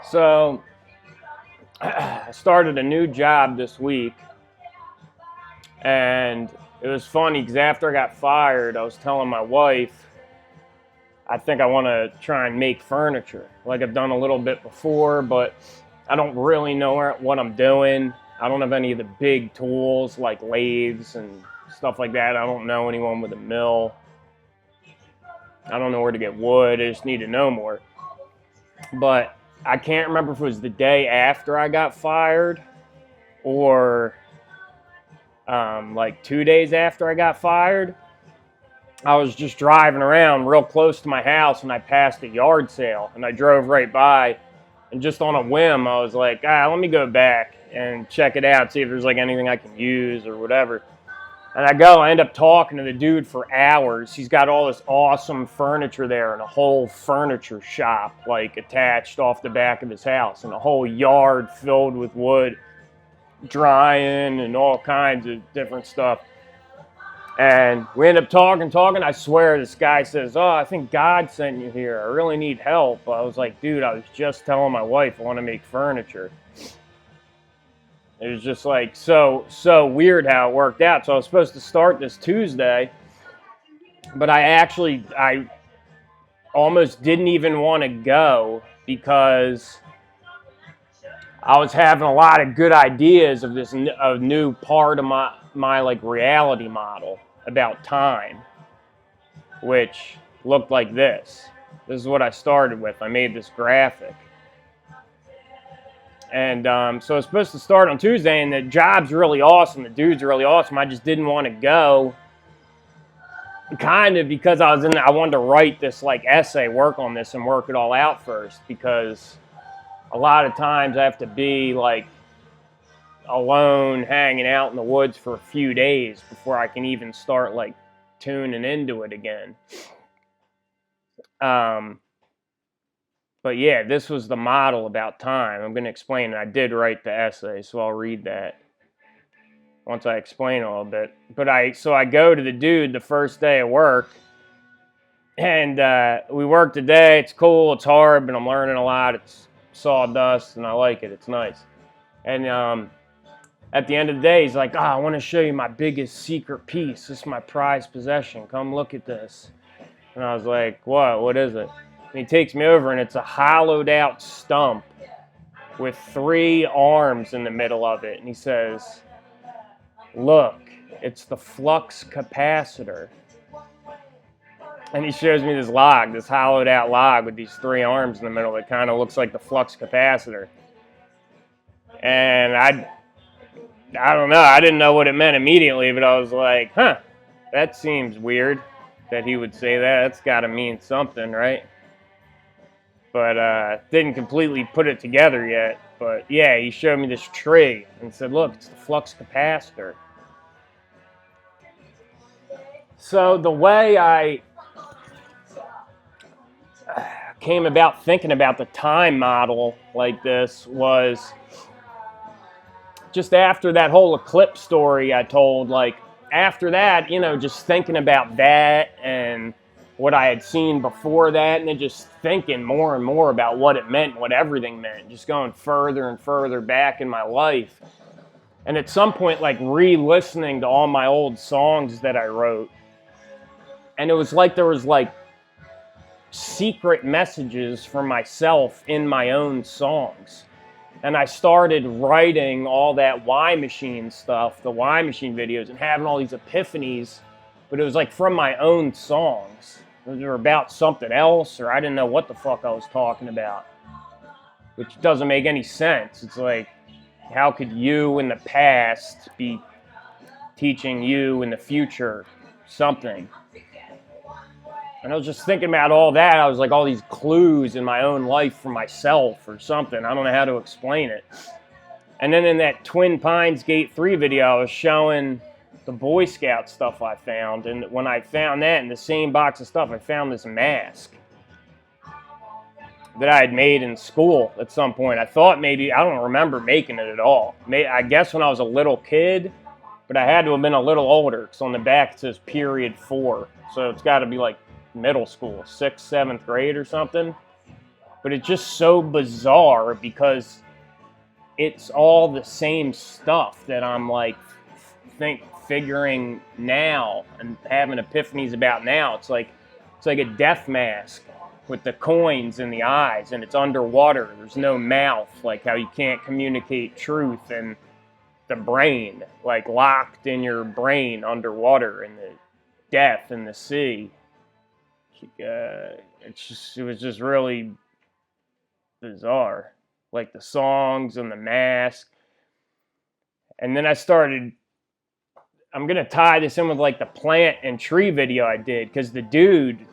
So I started a new job this week, and it was funny because after I got fired, I was telling my wife, I think I want to try and make furniture. Like I've done a little bit before, but I don't really know what I'm doing. I don't have any of the big tools like lathes and stuff like that. I don't know anyone with a mill. I don't know where to get wood. I just need to know more. But I can't remember if it was the day after I got fired or like 2 days after I got fired. I was just driving around real close to my house and I passed a yard sale and I drove right by, and just on a whim I was like, let me go back and check it out, see if there's like anything I can use or whatever. And I end up talking to the dude for hours. He's got all this awesome furniture there and a whole furniture shop like attached off the back of his house and a whole yard filled with wood, drying and all kinds of different stuff. And we end up talking. I swear this guy says, I think God sent you here. I really need help. I was like, dude, I was just telling my wife I want to make furniture. It was just like so weird how it worked out. So I was supposed to start this Tuesday, but I almost didn't even want to go because I was having a lot of good ideas of this new part of my like reality model about time, which looked like this. This is what I started with. I made this graphic. And so I was supposed to start on Tuesday, and the job's really awesome. The dude's really awesome. I just didn't want to go, kind of because I wanted to write this like essay, work on this, and work it all out first. Because a lot of times I have to be like alone, hanging out in the woods for a few days before I can even start like tuning into it again. But yeah, this was the model about time. I'm going to explain it. I did write the essay, so I'll read that once I explain a little bit. But I go to the dude the first day of work, and we work today. It's cool. It's hard, but I'm learning a lot. It's sawdust, and I like it. It's nice. And at the end of the day, he's like, I want to show you my biggest secret piece. This is my prized possession. Come look at this. And I was like, what is it? And he takes me over, and it's a hollowed out stump with 3 arms in the middle of it. And he says, look, it's the flux capacitor. And he shows me this log, this hollowed out log with these 3 arms in the middle that kind of looks like the flux capacitor. And I don't know, I didn't know what it meant immediately, but I was like, that seems weird that he would say that. That's got to mean something, right? But didn't completely put it together yet. But yeah, he showed me this tree and said, look, it's the flux capacitor. So the way I came about thinking about the time model like this was just after that whole eclipse story I told, like after that, just thinking about that and what I had seen before that, and then just thinking more and more about what it meant, what everything meant, just going further and further back in my life. And at some point, like re-listening to all my old songs that I wrote, and it was like there was like secret messages for myself in my own songs. And I started writing all that Y Machine stuff, the Y Machine videos, and having all these epiphanies, but it was like from my own songs. They were about something else, or I didn't know what the fuck I was talking about, which doesn't make any sense. It's like, how could you in the past be teaching you in the future something? And I was just thinking about all that. I was like, all these clues in my own life for myself or something. I don't know how to explain it. And then in that Twin Pines Gate 3 video, I was showing the Boy Scout stuff I found. And when I found that in the same box of stuff, I found this mask that I had made in school at some point. I thought maybe, I don't remember making it at all. I guess when I was a little kid, but I had to have been a little older, because on the back it says period 4. So it's got to be like middle school, 6th, 7th grade or something. but it's just so bizarre because it's all the same stuff that I'm like figuring now and having epiphanies about now. It's like a death mask with the coins in the eyes, and it's underwater. There's no mouth, like how you can't communicate truth, and the brain, like locked in your brain underwater, and the death in the sea. It was just really bizarre, like the songs and the mask. And then I'm gonna tie this in with like the plant and tree video I did, because the dude,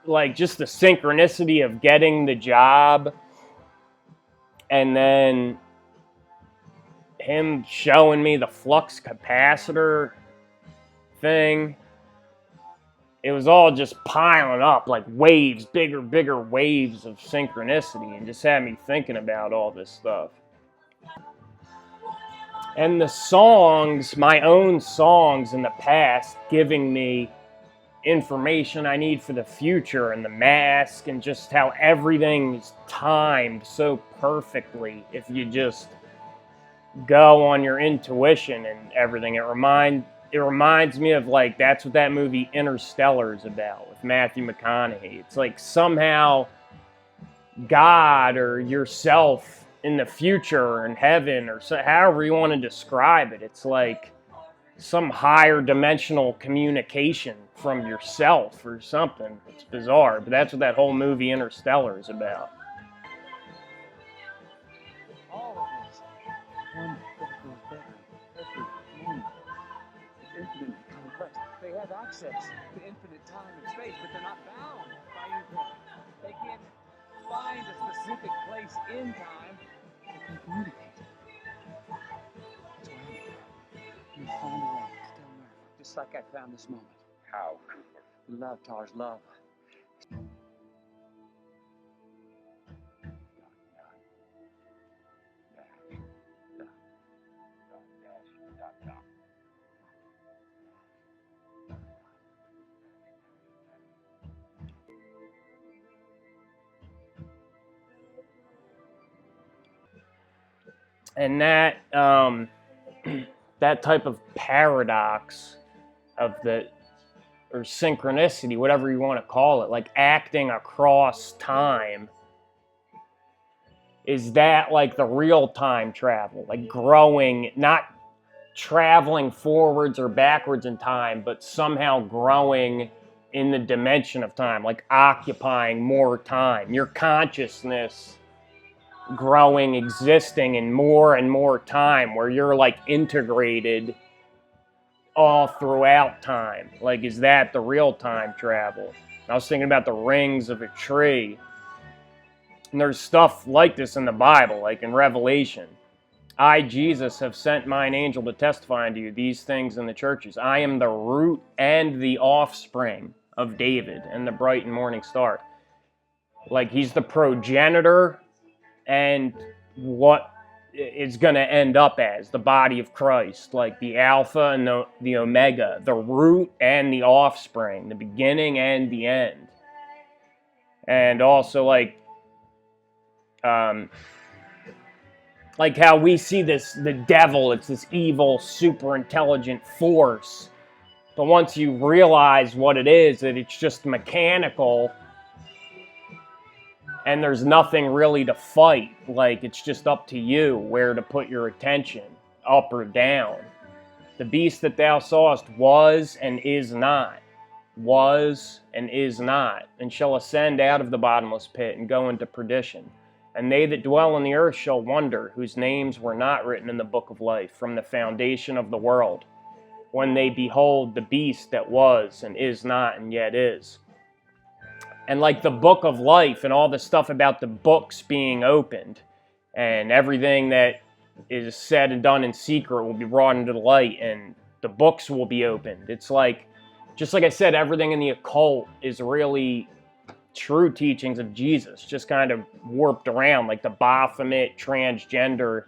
like, just the synchronicity of getting the job, and then him showing me the flux capacitor thing. It was all just piling up like waves, bigger waves of synchronicity, and just had me thinking about all this stuff. And the songs, my own songs in the past, giving me information I need for the future, and the mask, and just how everything is timed so perfectly if you just go on your intuition and everything. It reminds me of, like, that's what that movie Interstellar is about with Matthew McConaughey. It's like somehow God or yourself in the future or in heaven, or however you want to describe it, it's like some higher dimensional communication from yourself or something. It's bizarre, but that's what that whole movie Interstellar is about. All of this, one that goes better every moment. It's infinitely complex. They have access to infinite time and space, but they're not bound by infinite. They can find a specific place in time that can communicate. That's why I'm here. You find a way to still learn, just like I found this moment. How? Love, Tars, love. And that that type of paradox of or synchronicity, whatever you want to call it, like acting across time, is that like the real time travel, like growing, not traveling forwards or backwards in time, but somehow growing in the dimension of time, like occupying more time, your consciousness growing, existing in more and more time, where you're like integrated all throughout time. Like, is that the real time travel? I was thinking about the rings of a tree, and there's stuff like this in the Bible, like in Revelation. I, Jesus, have sent mine angel to testify unto you these things in the churches. I am the root and the offspring of David and the bright and morning star. Like, he's the progenitor and what it's going to end up as, the body of Christ, like the Alpha and the Omega, the root and the offspring, the beginning and the end. And also like how we see the devil, it's this evil, super intelligent force. But once you realize what it is, that it's just mechanical, and there's nothing really to fight. Like, it's just up to you where to put your attention, up or down. The beast that thou sawest was and is not, and shall ascend out of the bottomless pit and go into perdition. And they that dwell on the earth shall wonder, whose names were not written in the book of life from the foundation of the world, when they behold the beast that was and is not and yet is. And like the book of life and all the stuff about the books being opened, and everything that is said and done in secret will be brought into the light, and the books will be opened. It's like, just like I said, everything in the occult is really true teachings of Jesus, just kind of warped around. Like the Baphomet transgender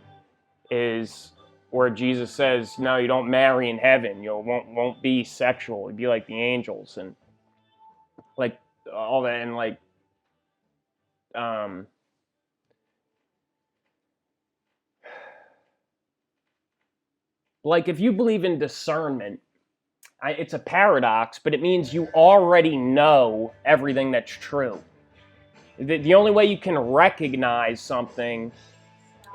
is where Jesus says, no, you don't marry in heaven. You won't be sexual. You'd be like the angels, and like all that. And like like if you believe in discernment, it's a paradox, but it means you already know everything that's true. The only way you can recognize something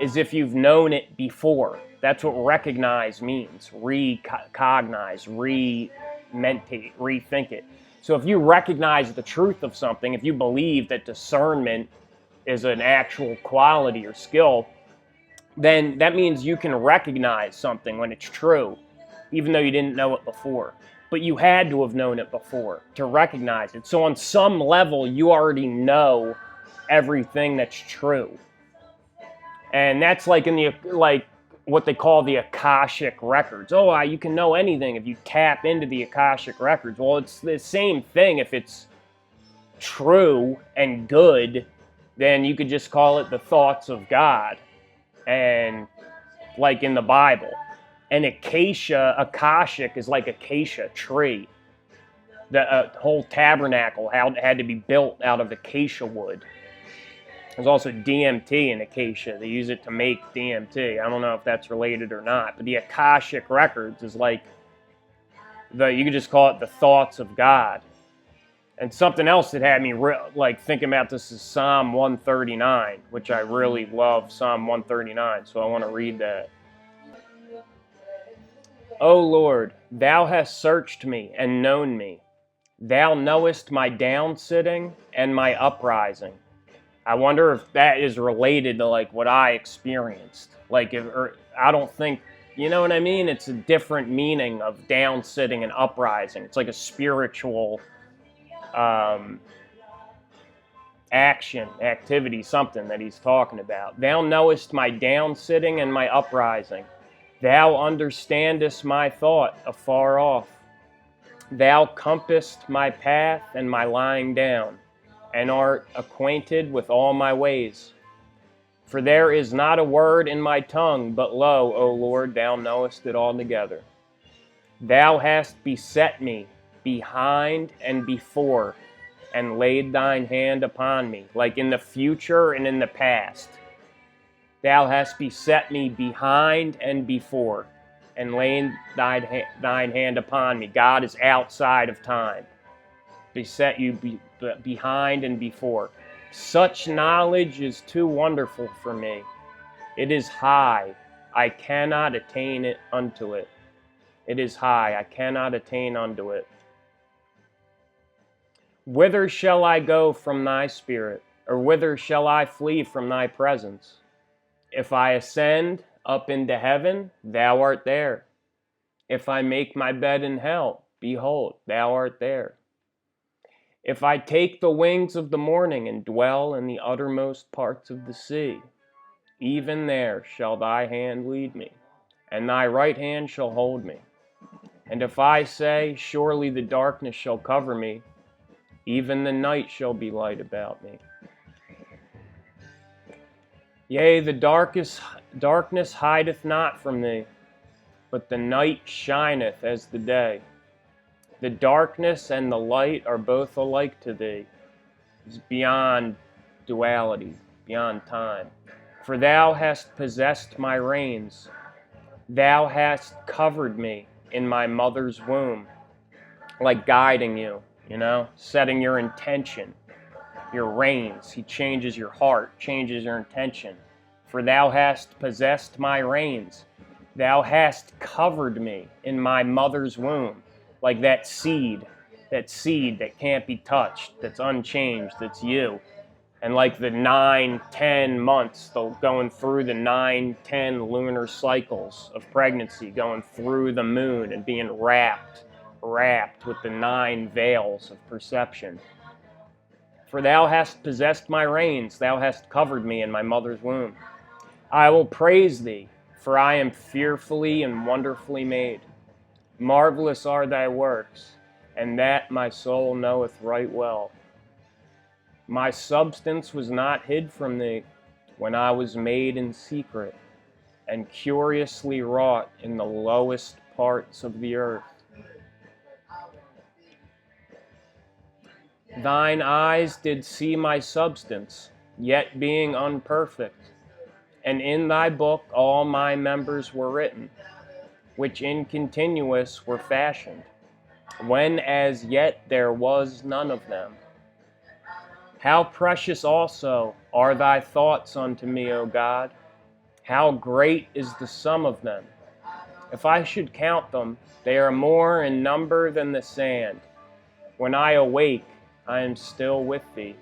is if you've known it before. That's what recognize means. Recognize, rementate, rethink it. So if you recognize the truth of something, if you believe that discernment is an actual quality or skill, then that means you can recognize something when it's true, even though you didn't know it before. But you had to have known it before to recognize it. So on some level, you already know everything that's true. And that's like in the, like what they call the Akashic records. Oh, you can know anything if you tap into the Akashic records. Well, it's the same thing. If it's true and good, then you could just call it the thoughts of God. And like in the Bible. And Akashic is like acacia tree. The whole tabernacle had to be built out of acacia wood. There's also DMT in acacia. They use it to make DMT. I don't know if that's related or not. But the Akashic records is like, you could just call it the thoughts of God. And something else that had me like thinking about this is Psalm 139, which I really love Psalm 139, so I want to read that. O Lord, thou hast searched me and known me. Thou knowest my downsitting and my uprising. I wonder if that is related to like what I experienced. Like, I don't think, you know what I mean? It's a different meaning of downsitting and uprising. It's like a spiritual activity, something that he's talking about. Thou knowest my downsitting and my uprising. Thou understandest my thought afar off. Thou compassest my path and my lying down, and art acquainted with all my ways. For there is not a word in my tongue, but lo, O Lord, thou knowest it altogether. Thou hast beset me behind and before, and laid thine hand upon me, like in the future and in the past. Thou hast beset me behind and before, and laid thine hand upon me. God is outside of time. Beset you behind and before. Such knowledge is too wonderful for me. It is high. I cannot attain it unto it. It is high. I cannot attain unto it. Whither shall I go from thy spirit? Or whither shall I flee from thy presence? If I ascend up into heaven, thou art there. If I make my bed in hell, behold, thou art there. If I take the wings of the morning and dwell in the uttermost parts of the sea, even there shall thy hand lead me, and thy right hand shall hold me. And if I say, surely the darkness shall cover me, even the night shall be light about me. Yea, the darkness hideth not from thee, but the night shineth as the day. The darkness and the light are both alike to thee. It's beyond duality, beyond time. For thou hast possessed my reins. Thou hast covered me in my mother's womb, like guiding you, setting your intention, your reins. He changes your heart, changes your intention. For thou hast possessed my reins. Thou hast covered me in my mother's womb, like that seed that can't be touched, that's unchanged, that's you. And like the 9-10 months, going through the 9-10 lunar cycles of pregnancy, going through the moon and being wrapped with the 9 veils of perception. For thou hast possessed my reins, thou hast covered me in my mother's womb. I will praise thee, for I am fearfully and wonderfully made. Marvelous are thy works, and that my soul knoweth right well. My substance was not hid from thee when I was made in secret, and curiously wrought in the lowest parts of the earth. Thine eyes did see my substance, yet being unperfect. And in thy book all my members were written, which in continuous were fashioned, when as yet there was none of them. How precious also are thy thoughts unto me, O God! How great is the sum of them! If I should count them, they are more in number than the sand. When I awake, I am still with thee.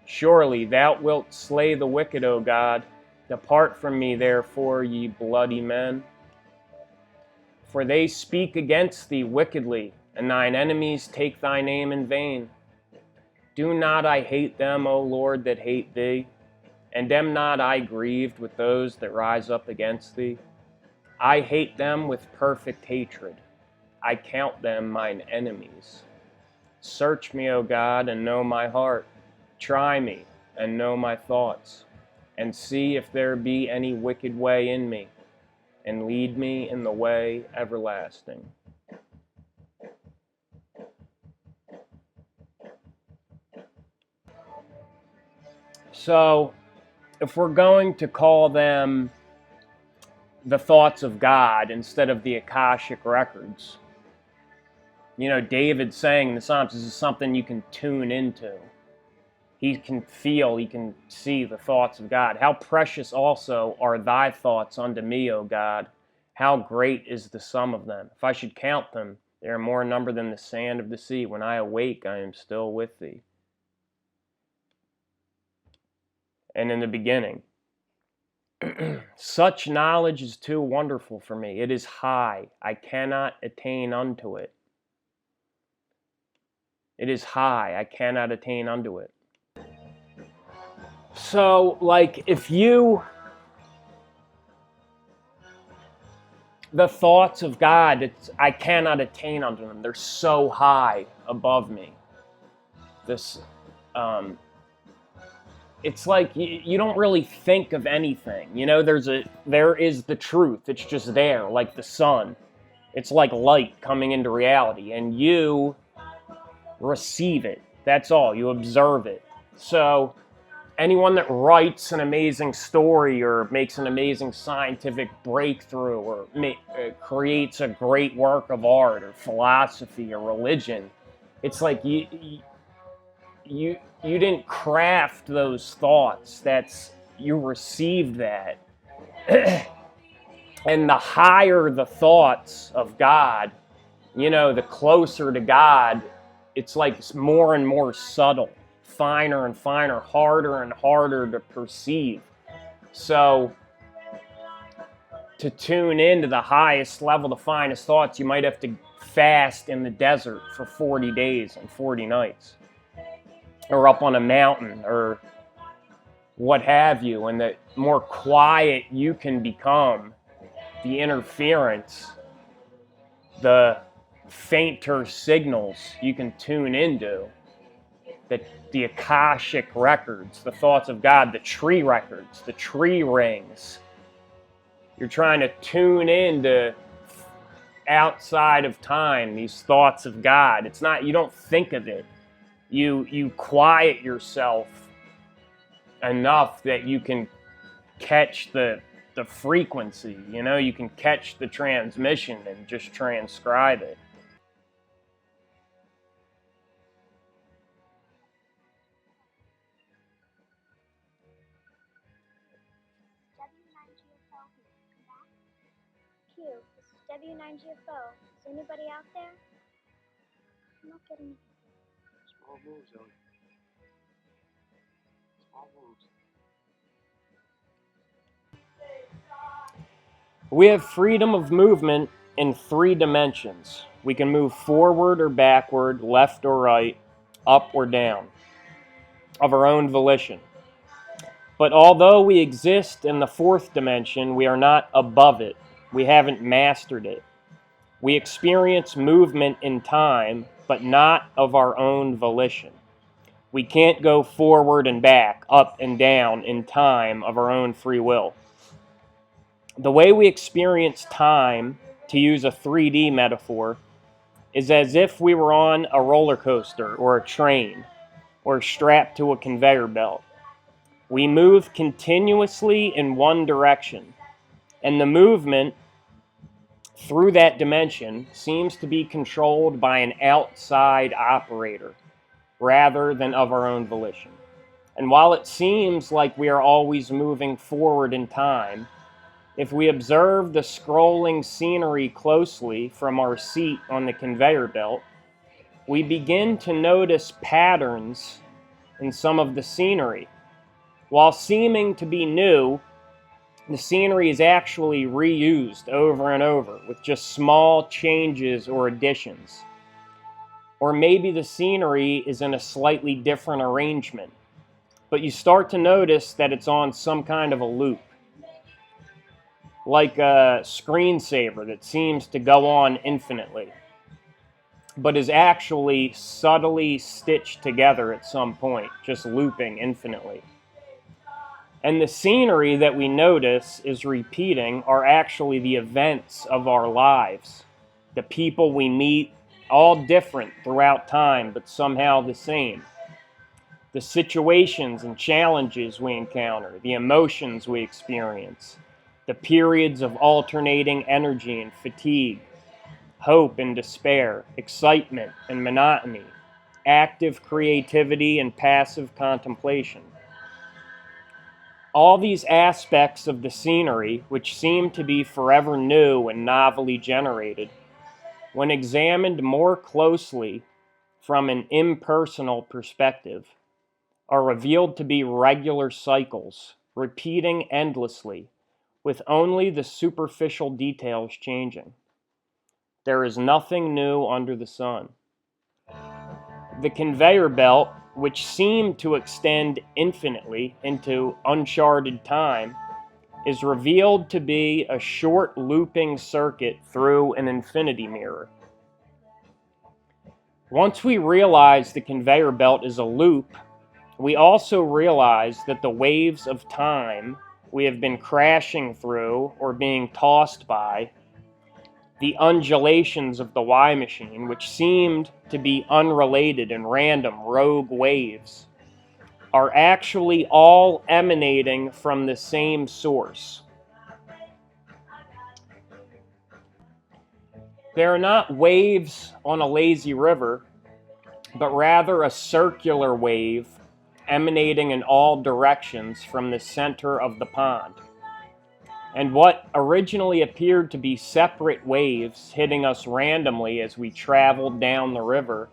Surely thou wilt slay the wicked, O God. Depart from me, therefore, ye bloody men. For they speak against thee wickedly, and thine enemies take thy name in vain. Do not I hate them, O Lord, that hate thee? And am not I grieved with those that rise up against thee? I hate them with perfect hatred. I count them mine enemies. Search me, O God, and know my heart. Try me, and know my thoughts, and see if there be any wicked way in me, and lead me in the way everlasting. So, if we're going to call them the thoughts of God instead of the Akashic records, you know, David saying in the Psalms, this is something you can tune into. He can feel, he can see the thoughts of God. How precious also are thy thoughts unto me, O God. How great is the sum of them. If I should count them, they are more in number than the sand of the sea. When I awake, I am still with thee. And in the beginning, such knowledge is too wonderful for me. It is high. I cannot attain unto it. It is high. I cannot attain unto it. So, like, if you, the thoughts of God, I cannot attain unto them. They're so high above me. This, it's like you don't really think of anything. You know, there is the truth. It's just there, like the sun. It's like light coming into reality, and you receive it. That's all. You observe it. So anyone that writes an amazing story or makes an amazing scientific breakthrough or creates a great work of art or philosophy or religion, it's like you didn't craft those thoughts. You received that. And the higher the thoughts of God, you know, the closer to God, it's like more and more subtle, finer and finer, harder and harder to perceive. So to tune into the highest level, the finest thoughts, you might have to fast in the desert for 40 days and 40 nights. Or up on a mountain, or what have you. And the more quiet you can become, the interference, the fainter signals you can tune into, the Akashic records, the thoughts of God, the tree records, the tree rings. You're trying to tune into outside of time, these thoughts of God. It's not, you don't think of it. You quiet yourself enough that you can catch the frequency, you know, you can catch the transmission and just transcribe it. Q, this is W9GFO. Is anybody out there? I'm not getting it. Small moves, Ellie. Small moves. We have freedom of movement in 3 dimensions. We can move forward or backward, left or right, up or down, of our own volition. But although we exist in the 4th dimension, we are not above it. We haven't mastered it. We experience movement in time, but not of our own volition. We can't go forward and back, up and down in time of our own free will. The way we experience time, to use a 3D metaphor, is as if we were on a roller coaster or a train or strapped to a conveyor belt. We move continuously in one direction, and the movement through that dimension seems to be controlled by an outside operator rather than of our own volition. And while it seems like we are always moving forward in time, if we observe the scrolling scenery closely from our seat on the conveyor belt, we begin to notice patterns in some of the scenery. While seeming to be new, the scenery is actually reused over and over with just small changes or additions. Or maybe the scenery is in a slightly different arrangement, but you start to notice that it's on some kind of a loop, like a screensaver that seems to go on infinitely, but is actually subtly stitched together at some point, just looping infinitely. And the scenery that we notice is repeating are actually the events of our lives. The people we meet, all different throughout time, but somehow the same. The situations and challenges we encounter, the emotions we experience, the periods of alternating energy and fatigue, hope and despair, excitement and monotony, active creativity and passive contemplation. All these aspects of the scenery, which seem to be forever new and novelly generated, when examined more closely from an impersonal perspective, are revealed to be regular cycles, repeating endlessly, with only the superficial details changing. There is nothing new under the sun. The conveyor belt, which seemed to extend infinitely into uncharted time, is revealed to be a short looping circuit through an infinity mirror. Once we realize the conveyor belt is a loop, we also realize that the waves of time we have been crashing through or being tossed by, the undulations of the Y machine, which seemed to be unrelated and random rogue waves, are actually all emanating from the same source. They are not waves on a lazy river, but rather a circular wave emanating in all directions from the center of the pond. And what originally appeared to be separate waves hitting us randomly as we traveled down the river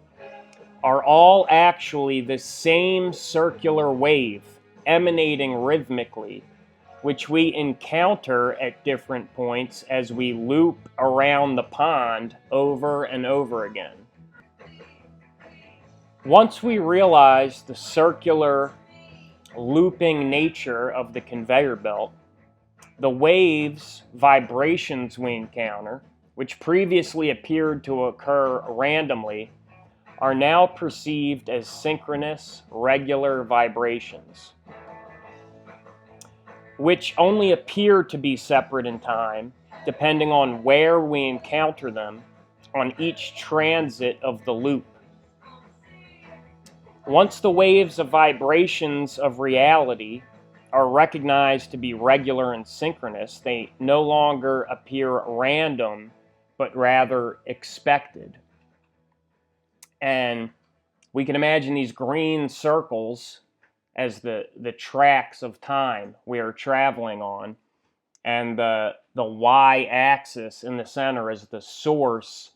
are all actually the same circular wave emanating rhythmically, which we encounter at different points as we loop around the pond over and over again. Once we realize the circular, looping nature of the conveyor belt, the waves, vibrations we encounter, which previously appeared to occur randomly, are now perceived as synchronous, regular vibrations, which only appear to be separate in time, depending on where we encounter them on each transit of the loop. Once the waves of vibrations of reality are recognized to be regular and synchronous, they no longer appear random, but rather expected. And we can imagine these green circles as the tracks of time we are traveling on, and the y-axis in the center is the source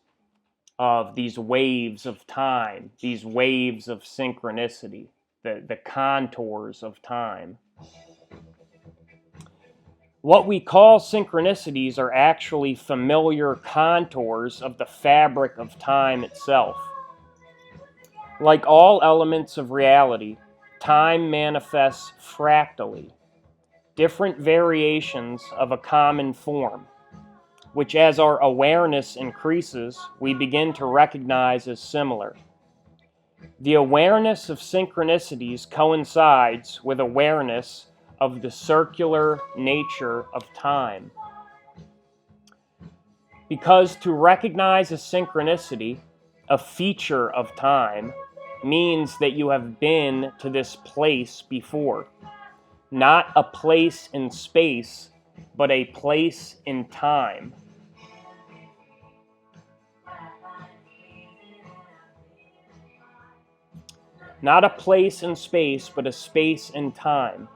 of these waves of time, these waves of synchronicity, the contours of time. What we call synchronicities are actually familiar contours of the fabric of time itself. Like all elements of reality, time manifests fractally, different variations of a common form, which as our awareness increases, we begin to recognize as similar. The awareness of synchronicities coincides with awareness of the circular nature of time. Because to recognize a synchronicity, a feature of time, means that you have been to this place before. not a place in space, but a place in time. Not a place in space, but a space in time.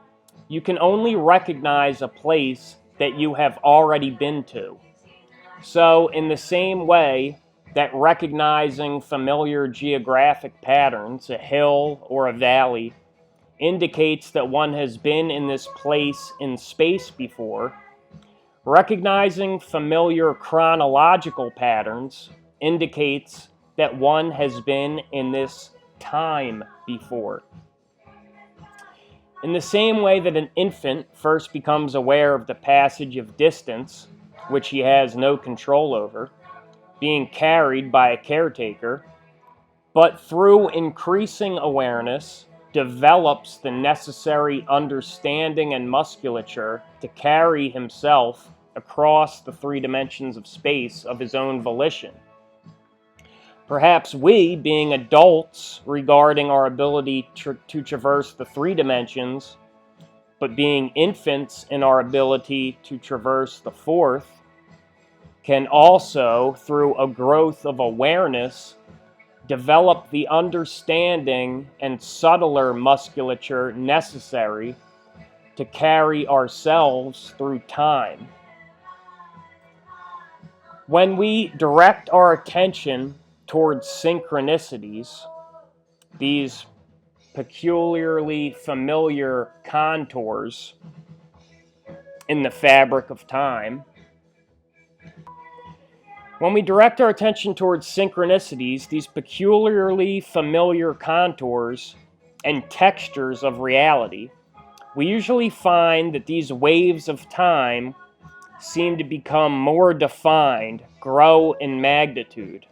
You can only recognize a place that you have already been to. So, in the same way that recognizing familiar geographic patterns, a hill or a valley, indicates that one has been in this place in space before, recognizing familiar chronological patterns indicates that one has been in this time before. In the same way that an infant first becomes aware of the passage of distance, which he has no control over, being carried by a caretaker, but through increasing awareness, develops the necessary understanding and musculature to carry himself across the 3 dimensions of space of his own volition. Perhaps we, being adults regarding our ability to traverse the 3 dimensions, but being infants in our ability to traverse the 4th, can also, through a growth of awareness, develop the understanding and subtler musculature necessary to carry ourselves through time. When we direct our attention towards synchronicities, these peculiarly familiar contours in the fabric of time, when we direct our attention towards synchronicities, these peculiarly familiar contours and textures of reality, we usually find that these waves of time seem to become more defined, grow in magnitude,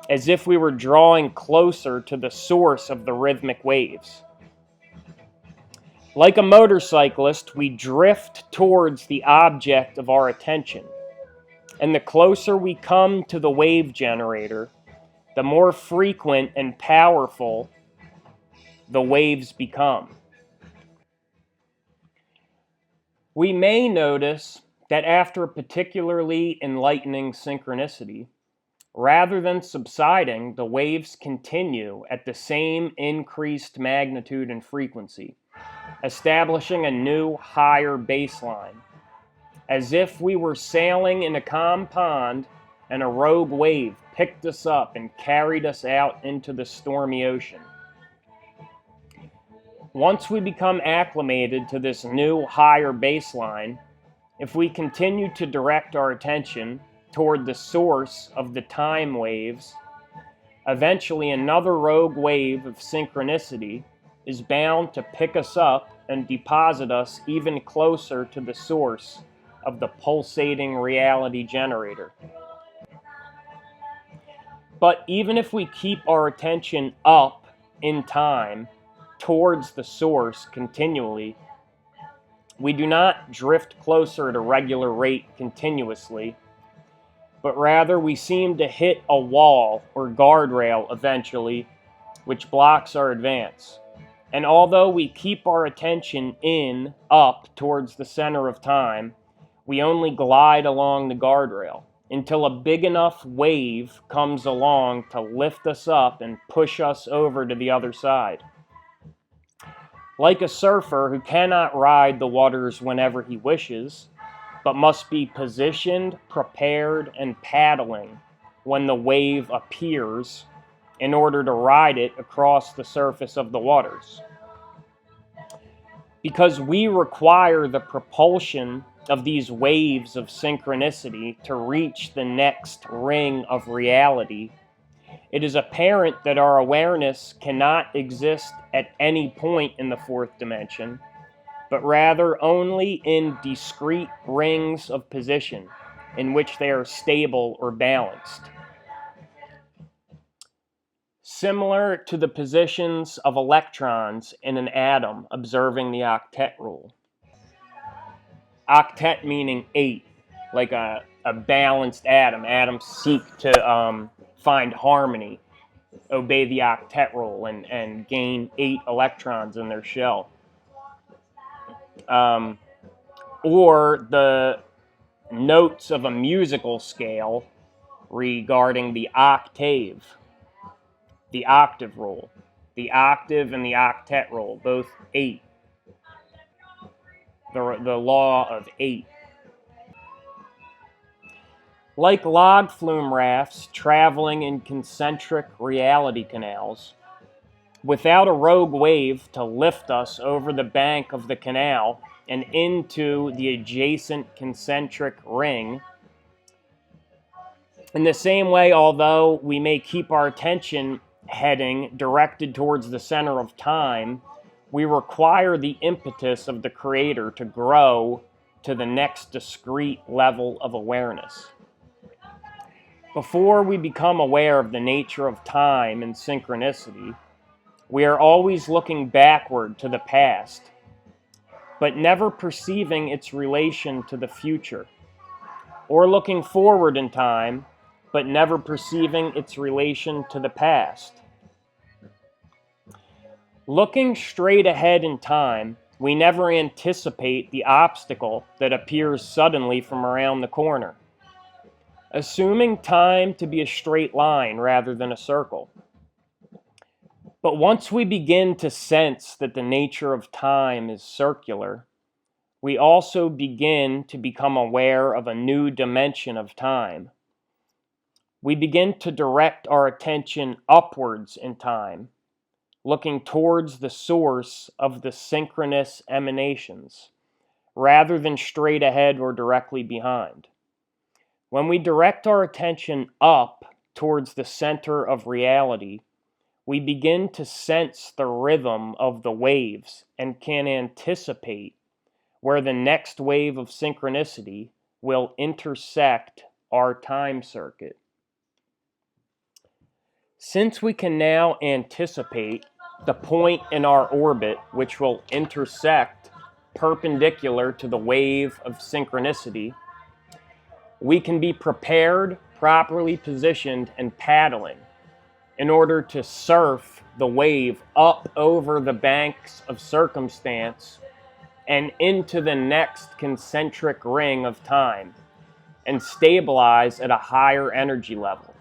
as if we were drawing closer to the source of the rhythmic waves. Like a motorcyclist, we drift towards the object of our attention, and the closer we come to the wave generator, the more frequent and powerful the waves become. We may notice that after a particularly enlightening synchronicity, rather than subsiding, the waves continue at the same increased magnitude and frequency, establishing a new, higher baseline, as if we were sailing in a calm pond and a rogue wave picked us up and carried us out into the stormy ocean. Once we become acclimated to this new, higher baseline, if we continue to direct our attention toward the source of the time waves, eventually another rogue wave of synchronicity is bound to pick us up and deposit us even closer to the source of the pulsating reality generator. But even if we keep our attention up in time towards the source continually, we do not drift closer at a regular rate continuously, but rather we seem to hit a wall or guardrail eventually, which blocks our advance. And although we keep our attention up towards the center of time, we only glide along the guardrail until a big enough wave comes along to lift us up and push us over to the other side. Like a surfer who cannot ride the waters whenever he wishes, but must be positioned, prepared, and paddling when the wave appears in order to ride it across the surface of the waters. Because we require the propulsion of these waves of synchronicity to reach the next ring of reality, it is apparent that our awareness cannot exist at any point in the 4th dimension, but rather only in discrete rings of position in which they are stable or balanced. Similar to the positions of electrons in an atom observing the octet rule. Octet meaning 8, like a balanced atom. Atoms seek to find harmony, obey the octet rule, and gain 8 electrons in their shell. or the notes of a musical scale regarding the octave, the octave rule, the octave and the octet rule, both 8. The law of 8. Like log flume rafts traveling in concentric reality canals, without a rogue wave to lift us over the bank of the canal and into the adjacent concentric ring. In the same way, although we may keep our attention heading directed towards the center of time, we require the impetus of the Creator to grow to the next discrete level of awareness. Before we become aware of the nature of time and synchronicity, we are always looking backward to the past, but never perceiving its relation to the future, or looking forward in time, but never perceiving its relation to the past. Looking straight ahead in time, we never anticipate the obstacle that appears suddenly from around the corner, assuming time to be a straight line rather than a circle. But once we begin to sense that the nature of time is circular, we also begin to become aware of a new dimension of time. We begin to direct our attention upwards in time, looking towards the source of the synchronous emanations, rather than straight ahead or directly behind. When we direct our attention up towards the center of reality, we begin to sense the rhythm of the waves and can anticipate where the next wave of synchronicity will intersect our time circuit. Since we can now anticipate the point in our orbit which will intersect perpendicular to the wave of synchronicity, we can be prepared, properly positioned, and paddling in order to surf the wave up over the banks of circumstance and into the next concentric ring of time and stabilize at a higher energy level,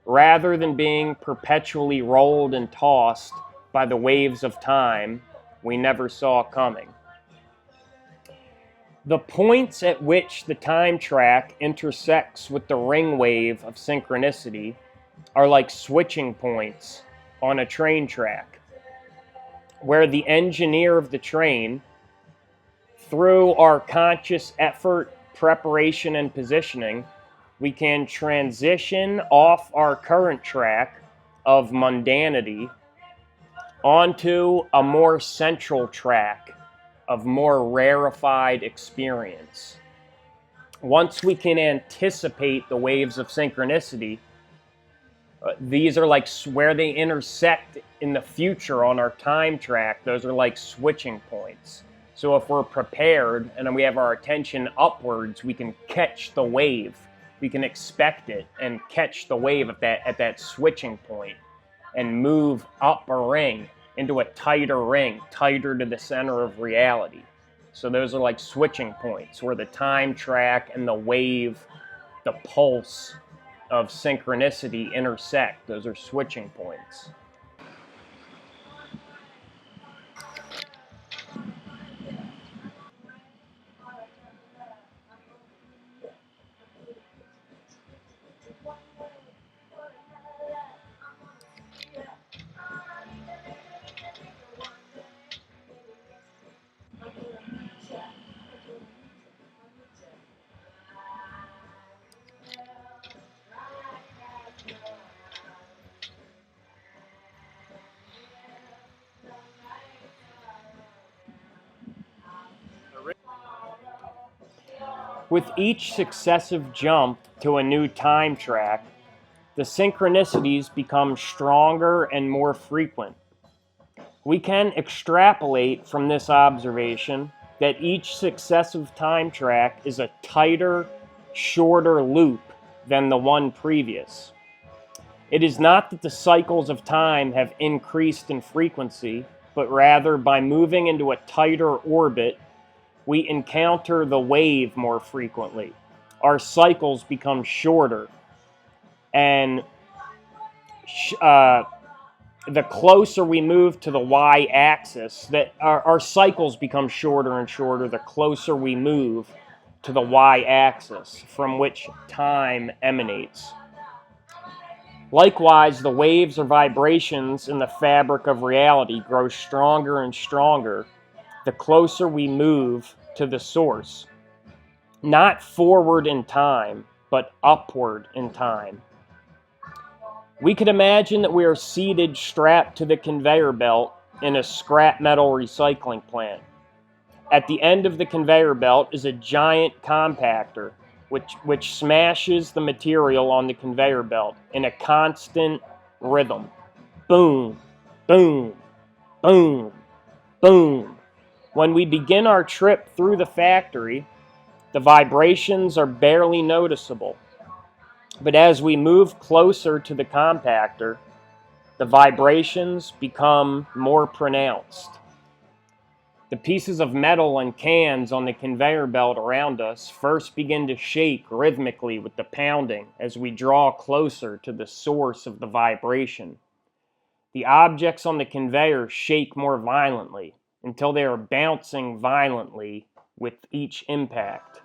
rather than being perpetually rolled and tossed by the waves of time we never saw coming. The points at which the time track intersects with the ring wave of synchronicity are like switching points on a train track, where the engineer of the train, through our conscious effort, preparation, and positioning, we can transition off our current track of mundanity onto a more central track of more rarefied experience. Once we can anticipate the waves of synchronicity, these are like where they intersect in the future on our time track. Those are like switching points. So if we're prepared and we have our attention upwards, we can catch the wave. We can expect it and catch the wave at that switching point and move up a ring into a tighter ring, tighter to the center of reality. So those are like switching points where the time track and the wave, the pulse of synchronicity intersect. Those are switching points. With each successive jump to a new time track, the synchronicities become stronger and more frequent. We can extrapolate from this observation that each successive time track is a tighter, shorter loop than the one previous. It is not that the cycles of time have increased in frequency, but rather by moving into a tighter orbit, we encounter the wave more frequently. Our cycles become shorter, and the closer we move to the y-axis, that our cycles become shorter and shorter the closer we move to the y-axis from which time emanates. Likewise, the waves or vibrations in the fabric of reality grow stronger and stronger the closer we move to the source, not forward in time, but upward in time. We could imagine that we are seated strapped to the conveyor belt in a scrap metal recycling plant. At the end of the conveyor belt is a giant compactor which smashes the material on the conveyor belt in a constant rhythm. Boom, boom, boom, boom. When we begin our trip through the factory, the vibrations are barely noticeable. But as we move closer to the compactor, the vibrations become more pronounced. The pieces of metal and cans on the conveyor belt around us first begin to shake rhythmically with the pounding as we draw closer to the source of the vibration. The objects on the conveyor shake more violently until they are bouncing violently with each impact.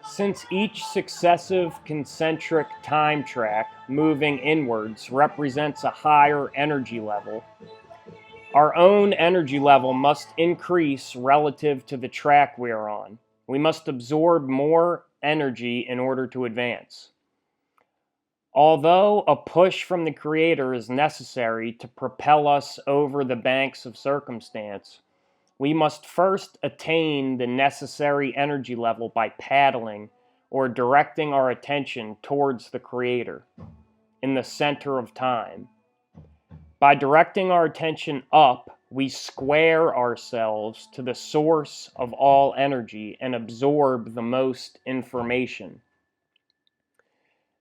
Since each successive concentric time track moving inwards represents a higher energy level, our own energy level must increase relative to the track we are on. We must absorb more energy in order to advance. Although a push from the Creator is necessary to propel us over the banks of circumstance, we must first attain the necessary energy level by paddling or directing our attention towards the Creator in the center of time. By directing our attention up, we square ourselves to the source of all energy and absorb the most information.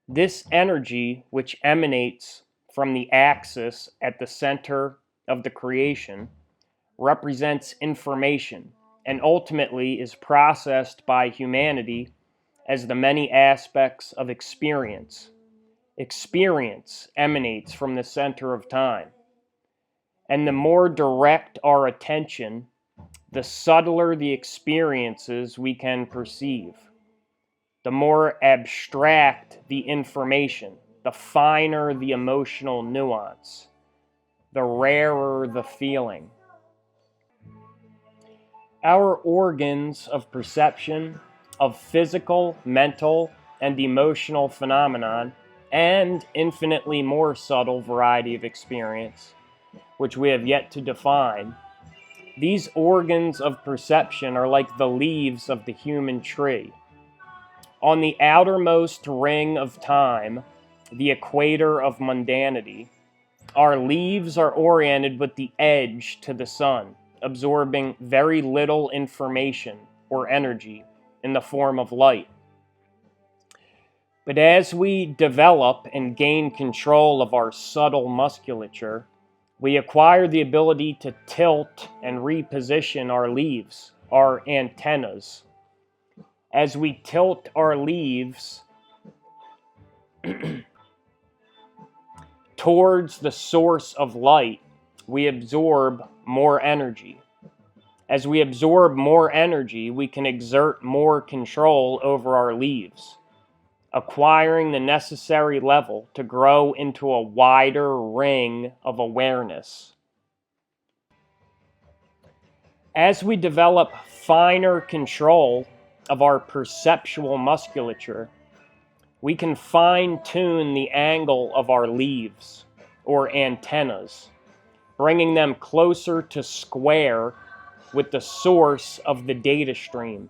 This energy, which emanates from the axis at the center of the creation, represents information and ultimately is processed by humanity as the many aspects of experience. Experience emanates from the center of time. And the more direct our attention, the subtler the experiences we can perceive. The more abstract the information, the finer the emotional nuance, the rarer the feeling. Our organs of perception, of physical, mental, and emotional phenomenon, and infinitely more subtle variety of experience, which we have yet to define, these organs of perception are like the leaves of the human tree. On the outermost ring of time, the equator of mundanity, our leaves are oriented with the edge to the sun, absorbing very little information or energy in the form of light. But as we develop and gain control of our subtle musculature, we acquire the ability to tilt and reposition our leaves, our antennas. As we tilt our leaves towards the source of light, we absorb more energy. As we absorb more energy, we can exert more control over our leaves, acquiring the necessary level to grow into a wider ring of awareness. As we develop finer control of our perceptual musculature, we can fine-tune the angle of our leaves, or antennas, bringing them closer to square with the source of the data stream.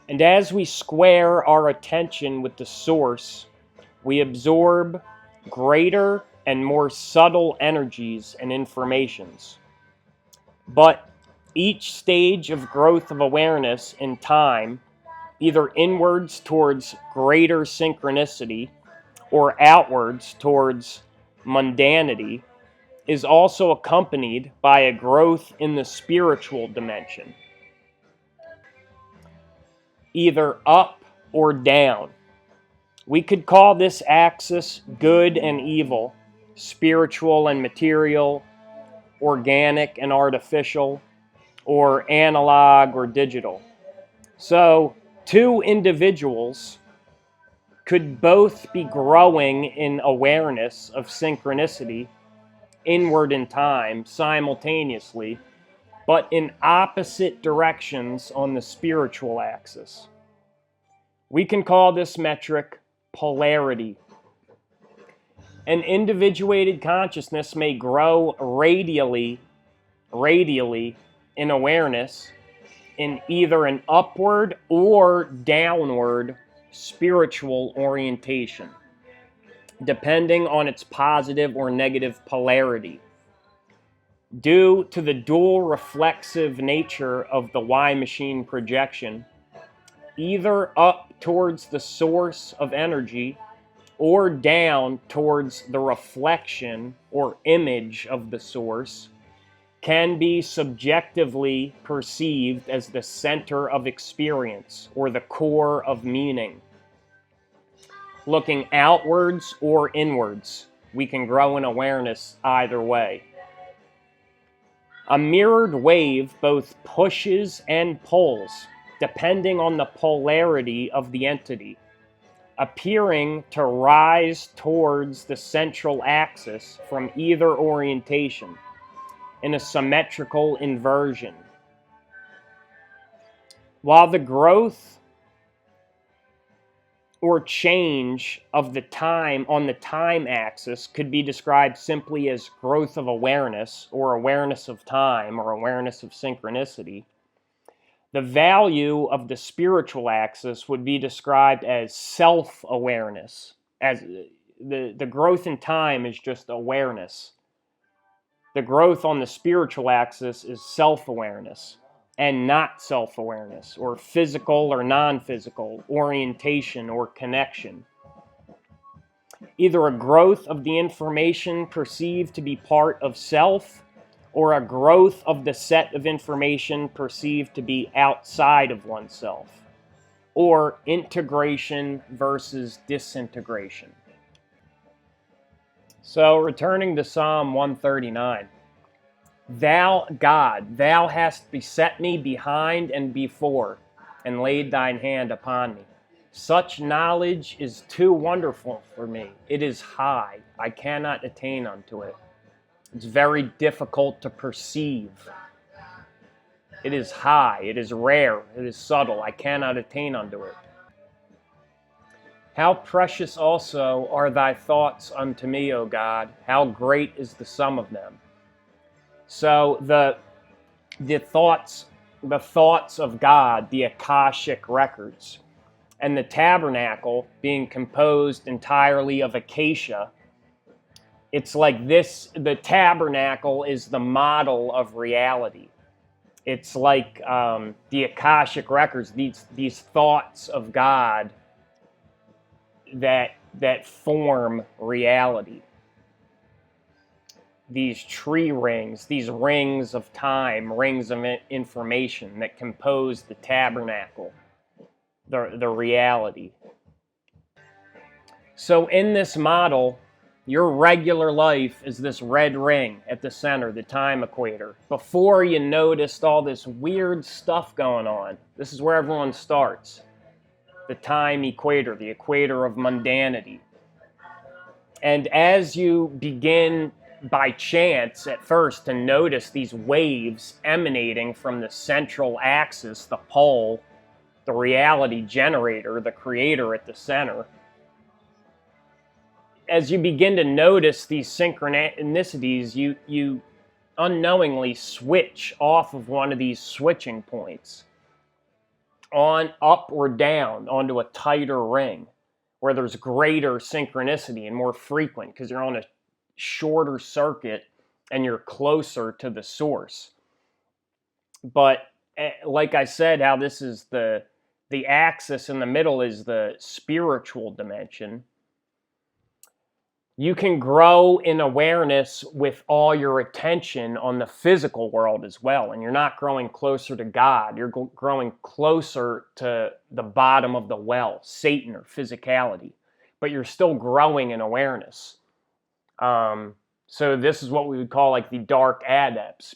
And as we square our attention with the source, we absorb greater and more subtle energies and informations. But each stage of growth of awareness in time, either inwards towards greater synchronicity or outwards towards mundanity, is also accompanied by a growth in the spiritual dimension, either up or down. We could call this axis good and evil, spiritual and material, organic and artificial, or analog or digital. So, two individuals could both be growing in awareness of synchronicity inward in time simultaneously, but in opposite directions on the spiritual axis. We can call this metric polarity. An individuated consciousness may grow radially in awareness in either an upward or downward spiritual orientation, depending on its positive or negative polarity. Due to the dual reflexive nature of the Y machine projection, either up towards the source of energy or down towards the reflection or image of the source, can be subjectively perceived as the center of experience or the core of meaning. Looking outwards or inwards, we can grow in awareness either way. A mirrored wave both pushes and pulls, depending on the polarity of the entity, appearing to rise towards the central axis from either orientation in a symmetrical inversion. While the growth or change of the time on the time axis could be described simply as growth of awareness or awareness of time or awareness of synchronicity, the value of the spiritual axis would be described as self-awareness. As the growth in time is just awareness. The growth on the spiritual axis is self-awareness and not self-awareness, or physical or non-physical, orientation or connection. Either a growth of the information perceived to be part of self, or a growth of the set of information perceived to be outside of oneself, or integration versus disintegration. So, returning to Psalm 139. Thou, God, thou hast beset me behind and before, and laid thine hand upon me. Such knowledge is too wonderful for me. It is high. I cannot attain unto it. It's very difficult to perceive. It is high. It is rare. It is subtle. I cannot attain unto it. How precious also are thy thoughts unto me, O God. How great is the sum of them. So the thoughts of God, the Akashic records, and the tabernacle being composed entirely of acacia, it's like this, the tabernacle is the model of reality. It's like the Akashic records, these thoughts of God that form reality. These tree rings, these rings of time, rings of information that compose the tabernacle, the reality. So in this model, your regular life is this red ring at the center, the time equator. Before you noticed all this weird stuff going on, this is where everyone starts. The time equator, the equator of mundanity. And as you begin by chance at first to notice these waves emanating from the central axis, the pole, the reality generator, the creator at the center, as you begin to notice these synchronicities, you unknowingly switch off of one of these switching points. on up or down onto a tighter ring where there's greater synchronicity and more frequent because you're on a shorter circuit and you're closer to the source. But like I said, how this is the axis in the middle is the spiritual dimension. You can grow in awareness with all your attention on the physical world as well. And you're not growing closer to God. You're growing closer to the bottom of the well, Satan or physicality. But you're still growing in awareness. So this is what we would call like the dark adepts.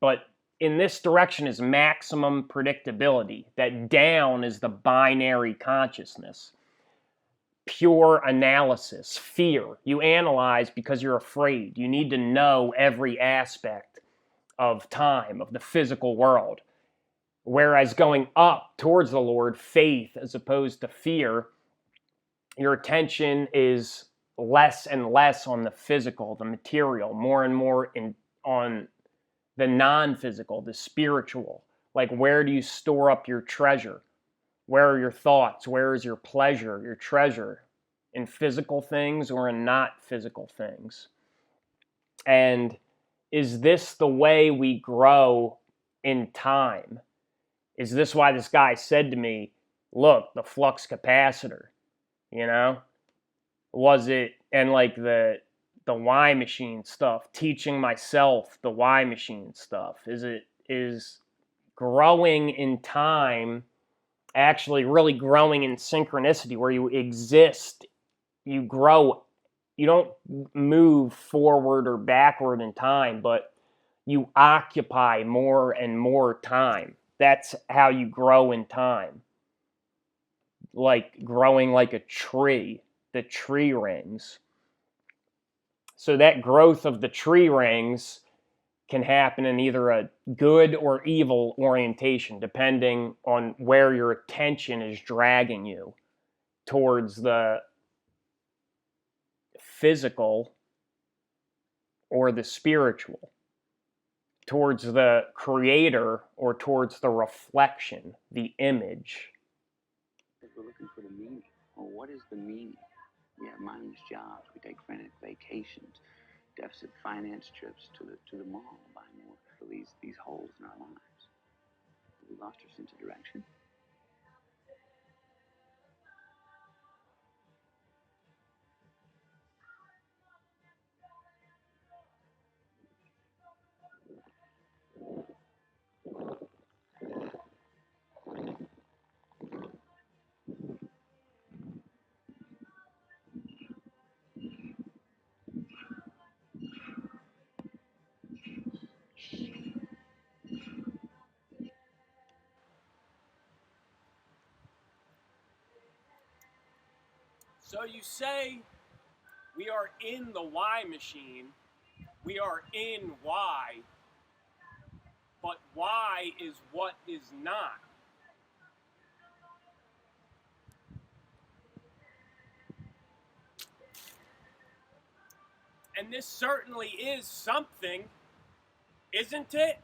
But in this direction is maximum predictability. That down is the binary consciousness. Pure analysis, fear. You analyze because you're afraid. You need to know every aspect of time, of the physical world. Whereas going up towards the Lord, faith as opposed to fear, your attention is less and less on the physical, the material, more and more on the non-physical, the spiritual. Like, where do you store up your treasure? Where are your thoughts? Where is your pleasure, your treasure? In physical things or in not physical things? And is this the way we grow in time? Is this why this guy said to me, look, the flux capacitor, you know? Was it, and like the Y machine stuff, teaching myself the Y machine stuff, is growing in time actually really growing in synchronicity where you exist, you grow, you don't move forward or backward in time, but you occupy more and more time. That's how you grow in time. Like growing like a tree, the tree rings. So that growth of the tree rings can happen in either a good or evil orientation, depending on where your attention is dragging you towards the physical or the spiritual, towards the creator or towards the reflection, the image. We're looking for the meaning. Well, what is the meaning? We have mindless jobs. We take frantic vacations, deficit finance trips to the mall, buy more to fill these holes in our lives. We lost our sense of direction. So you say we are in the Y machine, we are in Y, but Y is what is not. And this certainly is something, isn't it?